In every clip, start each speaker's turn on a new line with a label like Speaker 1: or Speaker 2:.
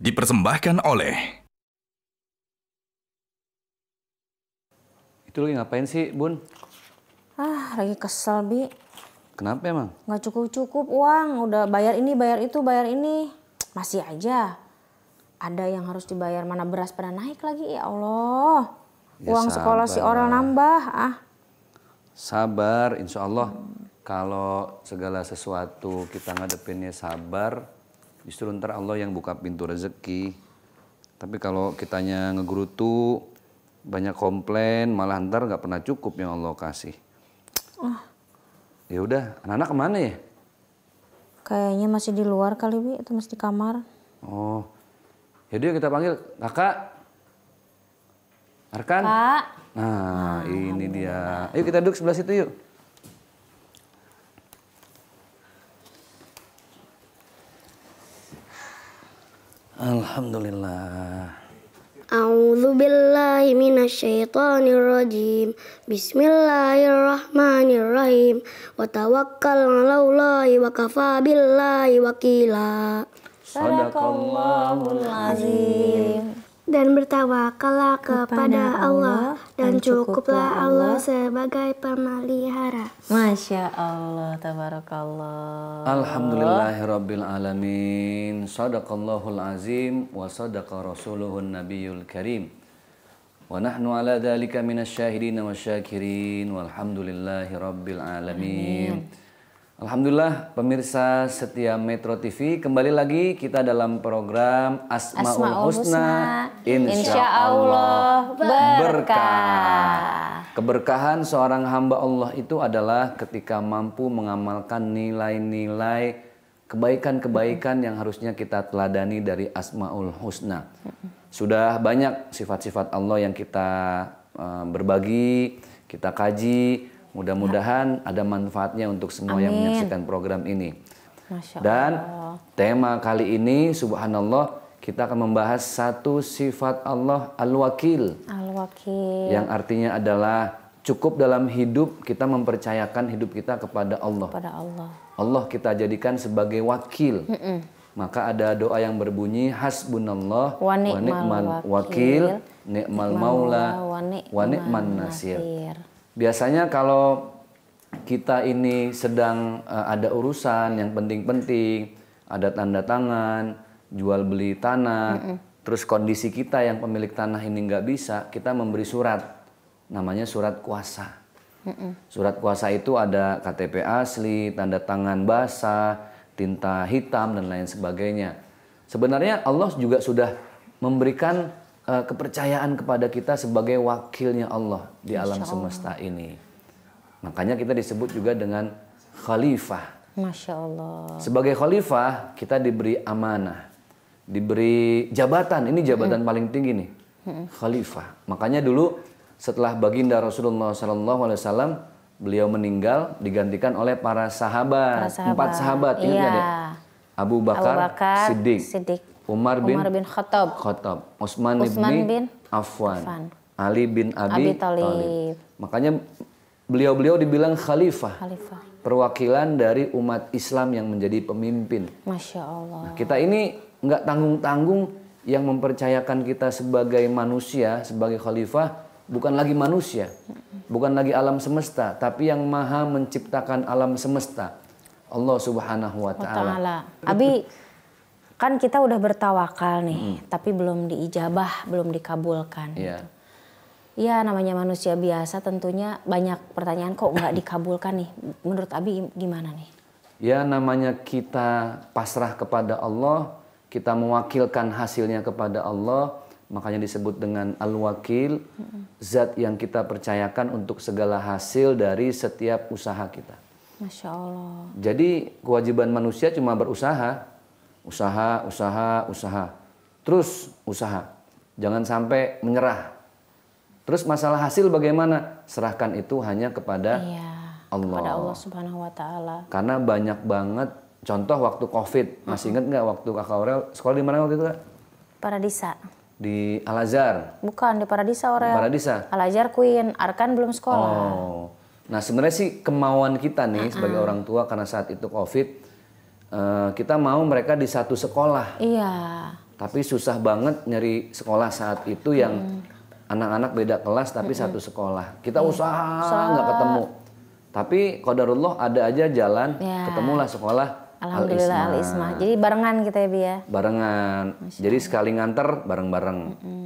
Speaker 1: dipersembahkan oleh...
Speaker 2: Itu lagi ngapain sih, Bun?
Speaker 3: Lagi kesel, Bi.
Speaker 2: Kenapa emang?
Speaker 3: Nggak cukup-cukup uang. Udah bayar ini, bayar itu, bayar ini. Masih aja ada yang harus dibayar. Mana beras pada naik lagi, ya Allah.
Speaker 2: Ya,
Speaker 3: uang sekolah si Orel nambah.
Speaker 2: Sabar, insya Allah. Kalau segala sesuatu kita ngadepinnya sabar, justru ntar Allah yang buka pintu rezeki. Tapi kalau kitanya ngegerutu, banyak komplain, malah ntar nggak pernah cukup yang Allah kasih. Ya udah, anak-anak kemana ya?
Speaker 3: Kayaknya masih di luar kali, Bi. Itu masih di kamar.
Speaker 2: Oh, yaudah kita panggil kakak. Arkan.
Speaker 3: Kak.
Speaker 2: Nah, ini dia. Ayo kita duduk sebelah situ yuk. Alhamdulillah.
Speaker 4: A'udzu billahi minasyaitonir rajim. Bismillahirrahmanirrahim. Wa tawakkal 'alallahi wa kafa billahi wakila.
Speaker 3: Sadaqallahul azim.
Speaker 4: Dan bertawakallah kepada Allah dan cukuplah Allah sebagai pemelihara.
Speaker 3: Masya Allah, tabarakallah.
Speaker 2: Alhamdulillahirabbil alamin. Shadaqallahul azim wa sadaqa rasuluhun nabiyul karim. Wa nahnu ala dzalika minasyahidin wasyakirin walhamdulillahirabbil alamin. Alhamdulillah pemirsa setia Metro TV, kembali lagi kita dalam program Asmaul Husna, insya Allah berkah. Keberkahan seorang hamba Allah itu adalah ketika mampu mengamalkan nilai-nilai kebaikan-kebaikan yang harusnya kita teladani dari Asmaul Husna. Sudah banyak sifat-sifat Allah yang kita berbagi, kita kaji. Mudah-mudahan ada manfaatnya untuk semua yang menyaksikan program ini.
Speaker 3: Masya Allah.
Speaker 2: Dan tema kali ini, subhanallah, kita akan membahas satu sifat Allah, Al-Wakil.
Speaker 3: Al-Wakil.
Speaker 2: Yang artinya adalah cukup dalam hidup kita mempercayakan hidup kita kepada Allah.
Speaker 3: Kepada Allah.
Speaker 2: Allah kita jadikan sebagai wakil. Maka ada doa yang berbunyi hasbunallah wa ni'mal wakil, ni'mal maula wa ni'man nasir. Biasanya kalau kita ini sedang ada urusan yang penting-penting, ada tanda tangan, jual beli tanah, terus kondisi kita yang pemilik tanah ini nggak bisa, kita memberi surat, namanya surat kuasa. Surat kuasa itu ada KTP asli, tanda tangan basah, tinta hitam dan lain sebagainya. Sebenarnya Allah juga sudah memberikan kepercayaan kepada kita sebagai wakilnya Allah di alam semesta ini. Makanya kita disebut juga dengan khalifah.
Speaker 3: Masya Allah.
Speaker 2: Sebagai khalifah kita diberi amanah, diberi jabatan. Ini jabatan paling tinggi nih, khalifah. Makanya dulu setelah baginda Rasulullah SAW beliau meninggal digantikan oleh para sahabat. 4 sahabat. Ingat nggak deh? Abu Bakar, Siddiq. Umar bin Khattab, Utsman bin Affan, Ali bin Abi Thalib. Makanya beliau-beliau dibilang khalifah, perwakilan dari umat Islam yang menjadi pemimpin.
Speaker 3: Masya Allah.
Speaker 2: Nah, kita ini nggak tanggung-tanggung, yang mempercayakan kita sebagai manusia, sebagai khalifah, bukan lagi manusia, bukan lagi alam semesta, tapi yang maha menciptakan alam semesta, Allah Subhanahu wa Ta'ala.
Speaker 3: Abi, kan kita udah bertawakal nih, tapi belum diijabah, belum dikabulkan.
Speaker 2: Iya.
Speaker 3: Ya namanya manusia biasa tentunya banyak pertanyaan kok nggak dikabulkan nih. Menurut Abi gimana nih?
Speaker 2: Ya namanya kita pasrah kepada Allah, kita mewakilkan hasilnya kepada Allah, makanya disebut dengan Al-Wakil, zat yang kita percayakan untuk segala hasil dari setiap usaha kita.
Speaker 3: Masya Allah.
Speaker 2: Jadi kewajiban manusia cuma berusaha. Usaha. Terus usaha. Jangan sampai menyerah. Terus masalah hasil bagaimana? Serahkan itu hanya kepada Allah.
Speaker 3: Kepada Allah Subhanahu wa Ta'ala.
Speaker 2: Karena banyak banget contoh waktu Covid. Masih ingat nggak waktu Kakak Aurel sekolah di mana waktu itu, Kak?
Speaker 3: Paradisa.
Speaker 2: Di Al-Azhar.
Speaker 3: Bukan di Paradisa, Aurel.
Speaker 2: Paradisa.
Speaker 3: Al-Azhar Queen, Arkan belum sekolah.
Speaker 2: Oh. Nah, sebenarnya sih kemauan kita nih sebagai orang tua karena saat itu Covid, kita mau mereka di satu sekolah.
Speaker 3: Iya.
Speaker 2: Tapi susah banget nyari sekolah saat itu yang anak-anak beda kelas tapi satu sekolah. Kita usaha nggak ketemu. Tapi qadarullah ada aja jalan, ketemulah sekolah
Speaker 3: Alhamdulillah Al-Ismah. Jadi barengan kita ya Bi ya?
Speaker 2: Barengan. Jadi sekali nganter bareng-bareng.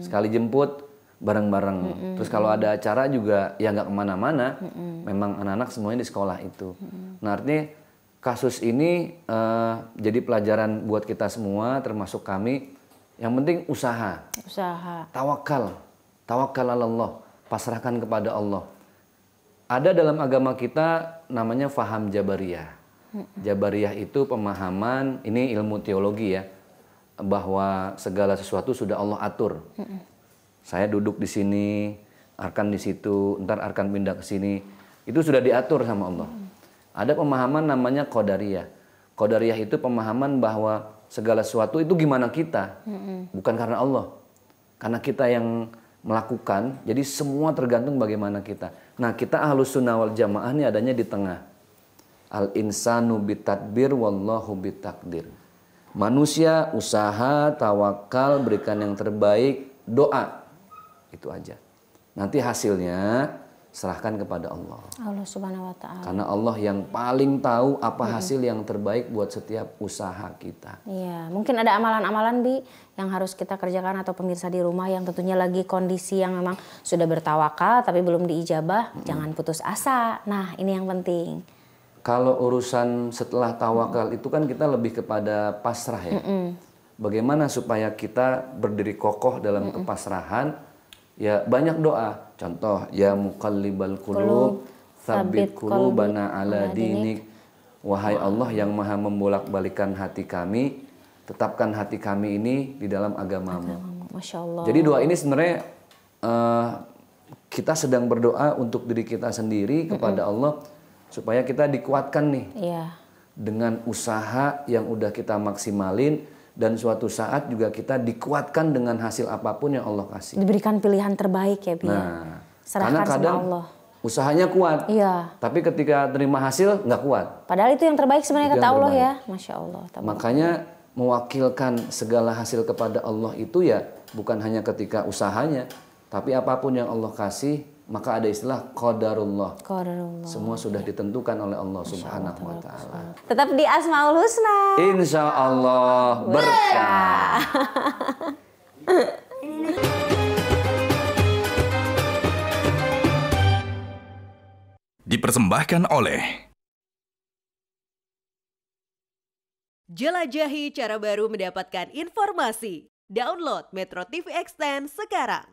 Speaker 2: Sekali jemput bareng-bareng. Terus kalau ada acara juga ya nggak kemana-mana. Memang anak-anak semuanya di sekolah itu. Nah artinya kasus ini jadi pelajaran buat kita semua termasuk kami. Yang penting usaha. Tawakal. Tawakal Allah. Pasrahkan kepada Allah. Ada dalam agama kita namanya faham Jabariyah. Jabariyah itu pemahaman, ini ilmu teologi ya, bahwa segala sesuatu sudah Allah atur. Saya duduk di sini, Arkan di situ, ntar Arkan pindah ke sini. Itu sudah diatur sama Allah. Ada pemahaman namanya Qadariyah. Qadariyah itu pemahaman bahwa segala sesuatu itu gimana kita, bukan karena Allah. Karena kita yang melakukan, jadi semua tergantung bagaimana kita. Nah kita Ahlus Sunnah wal Jamaah ini adanya di tengah. Al-insanu bitadbir wallahu bitakdir. Manusia usaha, tawakal, berikan yang terbaik, doa. Itu aja. Nanti hasilnya serahkan kepada Allah.
Speaker 3: Allah Subhanahu wa taala.
Speaker 2: Karena Allah yang paling tahu apa hasil yang terbaik buat setiap usaha kita.
Speaker 3: Iya, mungkin ada amalan-amalan Bi yang harus kita kerjakan atau pemirsa di rumah yang tentunya lagi kondisi yang memang sudah bertawakal tapi belum diijabah, jangan putus asa. Nah, ini yang penting.
Speaker 2: Kalau urusan setelah tawakal itu kan kita lebih kepada pasrah ya. Bagaimana supaya kita berdiri kokoh dalam kepasrahan? Ya banyak doa. Contoh, ya muqallibal qulub, tsabbit qulubana ala dinik. Wahai Allah yang maha membolak-balikan hati kami, tetapkan hati kami ini di dalam agamamu.
Speaker 3: Masya Allah.
Speaker 2: Jadi doa ini sebenarnya kita sedang berdoa untuk diri kita sendiri kepada Allah. Supaya kita dikuatkan nih dengan usaha yang udah kita maksimalin dan suatu saat juga kita dikuatkan dengan hasil apapun yang Allah kasih.
Speaker 3: Diberikan pilihan terbaik ya Bi.
Speaker 2: Nah,
Speaker 3: serahkan
Speaker 2: karena kadang
Speaker 3: sama Allah.
Speaker 2: Usahanya kuat, tapi ketika terima hasil nggak kuat.
Speaker 3: Padahal itu yang terbaik sebenarnya kata Allah ya, Masya Allah.
Speaker 2: Makanya mewakilkan segala hasil kepada Allah itu ya bukan hanya ketika usahanya, tapi apapun yang Allah kasih. Maka ada istilah qadarullah. Semua sudah ditentukan oleh Allah Subhanahu wa taala.
Speaker 3: Tetap di Asmaul Husna.
Speaker 2: Insya Allah berkah.
Speaker 1: Dipersembahkan oleh Jelajahi cara baru mendapatkan informasi. Download Metro TV Extend sekarang.